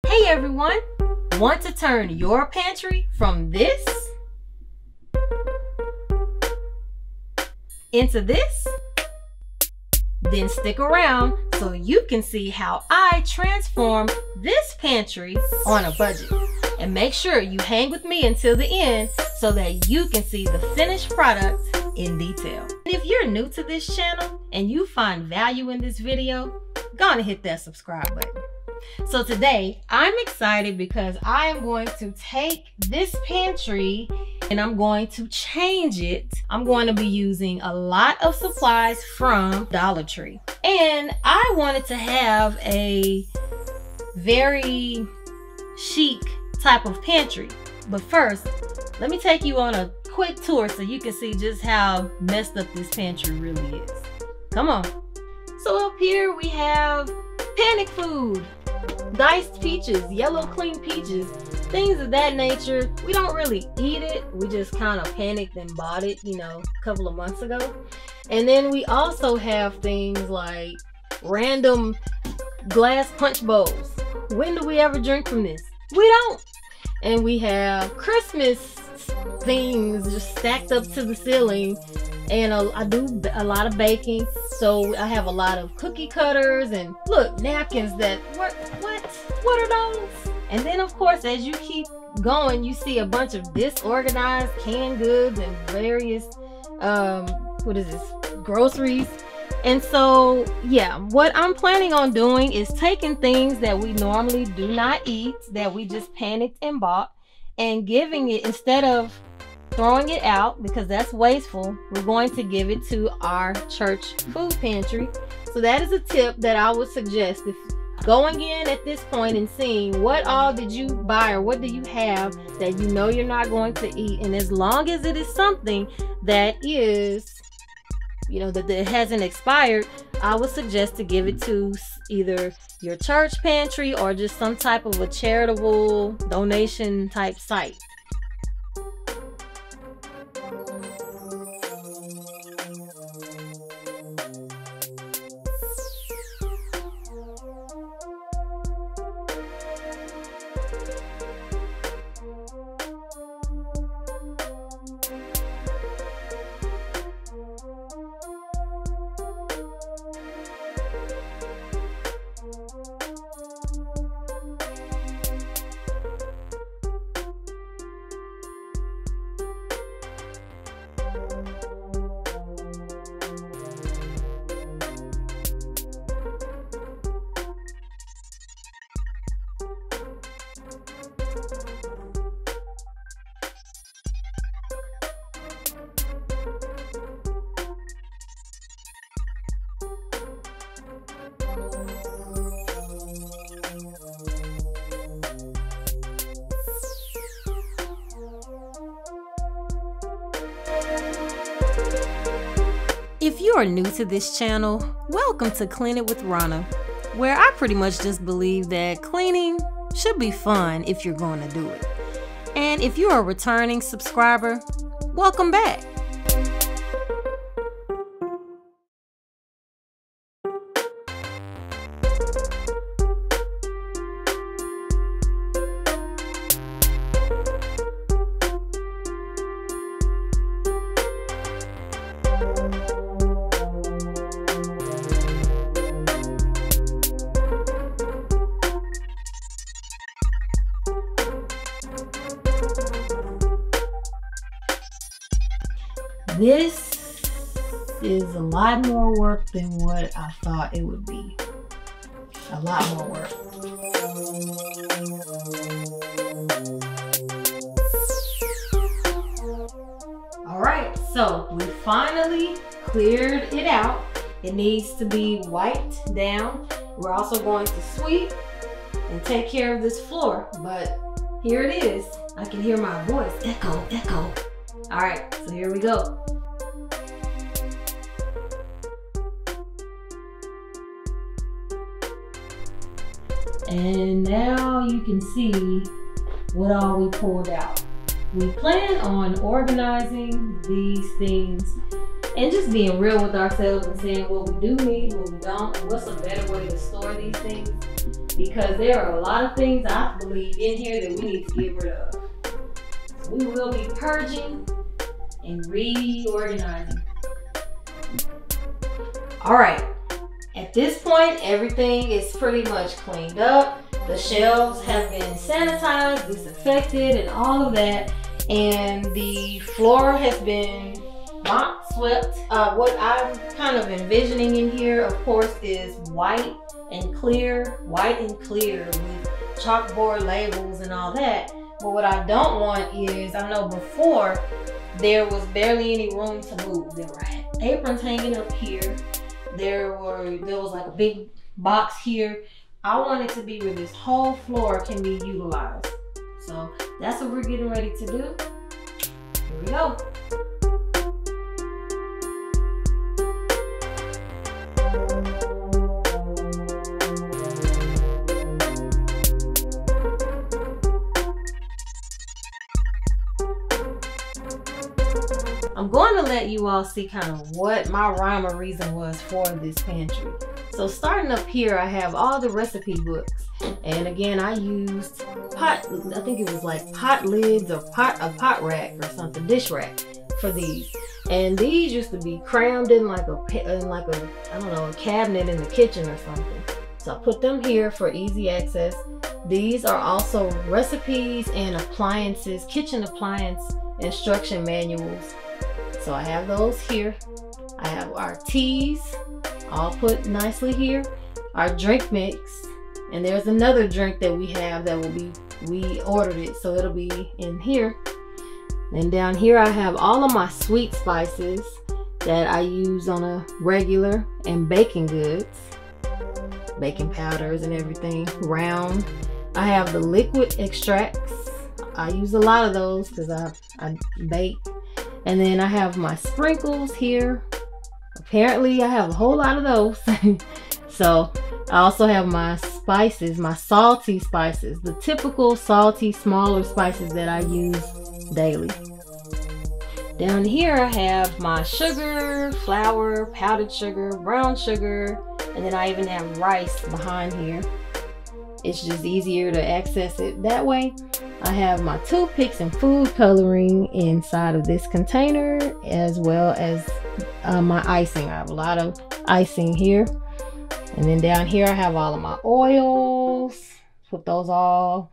Hey everyone! Want to turn your pantry from this into this? Then stick around so you can see how I transform this pantry on a budget. And make sure you hang with me until the end so that you can see the finished product in detail. And if you're new to this channel and you find value in this video, go on and hit that subscribe button. So today I'm excited because I am going to take this pantry and I'm going to change it. I'm going to be using a lot of supplies from Dollar Tree. And I wanted to have a very chic type of pantry. But first, let me take you on a quick tour so you can see just how messed up this pantry really is. Come on. So up here we have panic food, diced peaches, yellow clean peaches, things of that nature. We don't really eat it. We just kind of panicked and bought it, you know, a couple of months ago. And then we also have things like random glass punch bowls. When do we ever drink from this? We don't. And we have Christmas things just stacked up to the ceiling. And I do a lot of baking, so I have a lot of cookie cutters and look, napkins that, what are those? And then of course, as you keep going, you see a bunch of disorganized canned goods and various, groceries. And so, yeah, what I'm planning on doing is taking things that we normally do not eat, that we just panicked and bought, and giving it, instead of throwing it out because that's wasteful, we're going to give it to our church food pantry. So that is a tip that I would suggest. If going in at this point and seeing what all did you buy or what do you have that you know you're not going to eat, and as long as it is something that is, you know, that it hasn't expired, I would suggest to give it to either your church pantry or just some type of a charitable donation type site. If you are new to this channel, welcome to Clean It with Rona, where I pretty much just believe that cleaning should be fun if you're going to do it. And if you're a returning subscriber, welcome back. This is a lot more work than what I thought it would be. A lot more work. All right, so we finally cleared it out. It needs to be wiped down. We're also going to sweep and take care of this floor, but here it is. I can hear my voice, echo, echo. All right, so here we go. And now you can see what all we pulled out. We plan on organizing these things and just being real with ourselves and saying what we do need, what we don't, and what's a better way to store these things. Because there are a lot of things I believe in here that we need to get rid of. So we will be purging and reorganizing. All right, at this point, everything is pretty much cleaned up. The shelves have been sanitized, disinfected, and all of that. And the floor has been mopped, swept. What I'm kind of envisioning in here, of course, is white and clear with chalkboard labels and all that. But what I don't want is, I know before there was barely any room to move. There were aprons hanging up here. There was like a big box here. I want it to be where this whole floor can be utilized. So that's what we're getting ready to do. Here we go. I'm going to let you all see kind of what my rhyme or reason was for this pantry. So starting up here, I have all the recipe books. And again, I used I think it was like pot lids or a pot rack or something, dish rack for these. And these used to be crammed in like a I don't know, a cabinet in the kitchen or something. So I put them here for easy access. These are also recipes and appliances, kitchen appliance instruction manuals. So I have those here. I have our teas all put nicely here. Our drink mix, and there's another drink that we have that will be, we ordered it, so it'll be in here. And down here I have all of my sweet spices that I use on a regular, and baking goods, baking powders and everything, round. I have the liquid extracts. I use a lot of those because I bake. And then I have my sprinkles here. Apparently I have a whole lot of those. So I also have my spices, my salty spices, the typical salty, smaller spices that I use daily. Down here I have my sugar, flour, powdered sugar, brown sugar, and then I even have rice behind here. It's just easier to access it that way. I have my toothpicks and food coloring inside of this container, as well as my icing. I have a lot of icing here. And then down here I have all of my oils. Put those all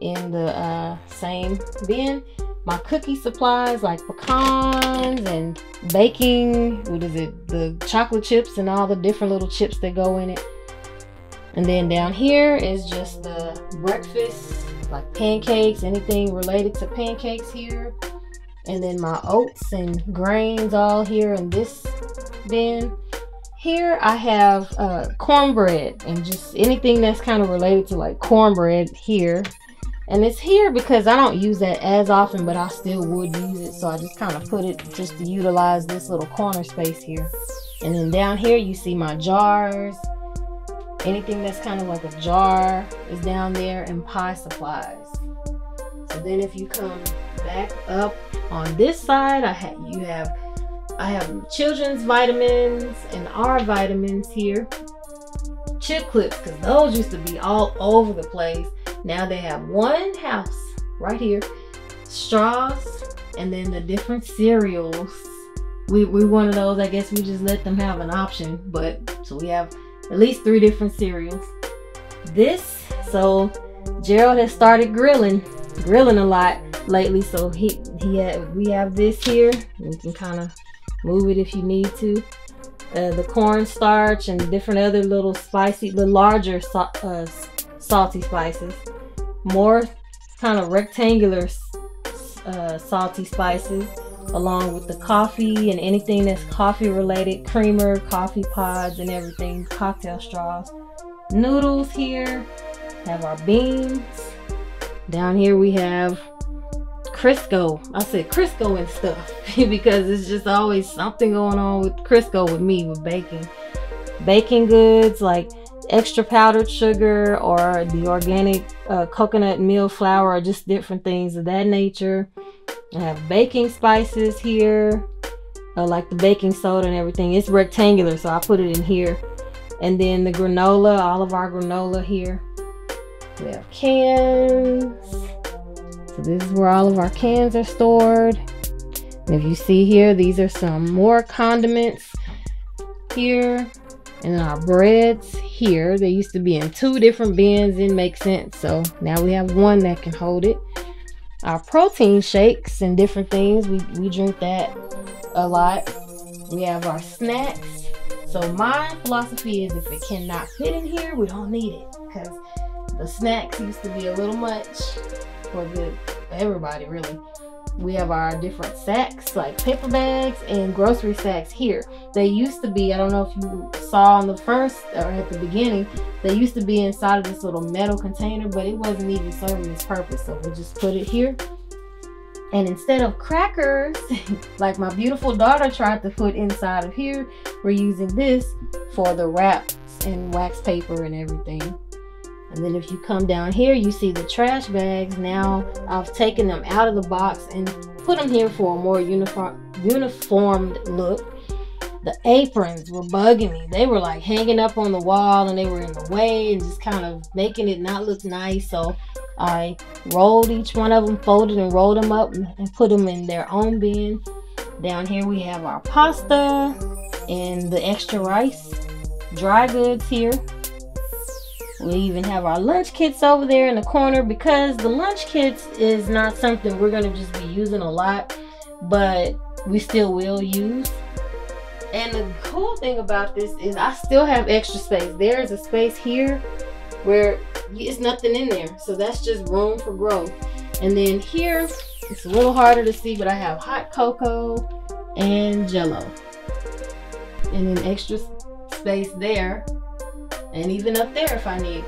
in the same bin. My cookie supplies like pecans and baking, the chocolate chips and all the different little chips that go in it. And then down here is just the breakfast, like pancakes, anything related to pancakes here. And then my oats and grains all here in this bin. Here I have cornbread and just anything that's kind of related to like cornbread here. And it's here because I don't use that as often, but I still would use it. So I just kind of put it just to utilize this little corner space here. And then down here you see my jars. Anything that's kind of like a jar is down there, and pie supplies. So then if you come back up on this side, I have children's vitamins and our vitamins here. Chip clips, because those used to be all over the place. Now they have one house right here. Straws, and then the different cereals. We're one of those, I guess we just let them have an option. But so we have at least 3 different cereals. So Gerald has started grilling a lot lately, so we have this here. You can kind of move it if you need to. The cornstarch and different other little spicy, the larger salty spices. More kind of rectangular salty spices, along with the coffee and anything that's coffee related, creamer, coffee pods and everything, cocktail straws. Noodles here, have our beans. Down here we have Crisco. I said Crisco and stuff because it's just always something going on with Crisco with me, with baking. Baking goods like extra powdered sugar or the organic coconut meal flour, or just different things of that nature. I have baking spices here, like the baking soda and everything. It's rectangular, so I put it in here. And then the granola, all of our granola here. We have cans. So this is where all of our cans are stored. And if you see here, these are some more condiments here. And then our breads here. They used to be in 2 different bins. Didn't make sense. So now we have one that can hold it. Our protein shakes and different things. We drink that a lot. We have our snacks. So my philosophy is if it cannot fit in here, we don't need it. Because the snacks used to be a little much for everybody, really. We have our different sacks, like paper bags and grocery sacks here. They used to be, I don't know if you saw on the first or at the beginning, they used to be inside of this little metal container, but it wasn't even serving its purpose. So we just put it here. And instead of crackers, like my beautiful daughter tried to put inside of here, we're using this for the wraps and wax paper and everything. And then if you come down here, you see the trash bags. Now I've taken them out of the box and put them here for a more uniformed look. The aprons were bugging me. They were like hanging up on the wall and they were in the way and just kind of making it not look nice. So I rolled each one of them, folded and rolled them up and put them in their own bin. Down here we have our pasta and the extra rice, dry goods here. We even have our lunch kits over there in the corner because the lunch kits is not something we're going to just be using a lot, but we still will use. And the cool thing about this is I still have extra space. There is a space here where it's nothing in there. So that's just room for growth. And then here, it's a little harder to see, but I have hot cocoa and Jello. And then extra space there. And even up there if I need.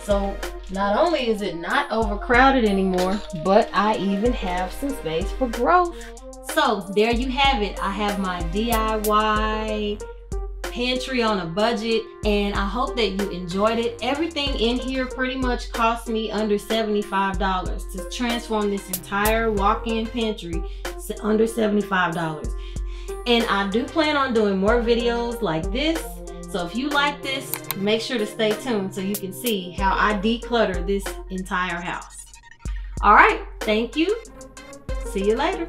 So not only is it not overcrowded anymore, but I even have some space for growth. So there you have it. I have my DIY pantry on a budget, and I hope that you enjoyed it. Everything in here pretty much cost me under $75 to transform this entire walk-in pantry. Under $75. And I do plan on doing more videos like this. So if you like this, make sure to stay tuned so you can see how I declutter this entire house. All right, thank you. See you later.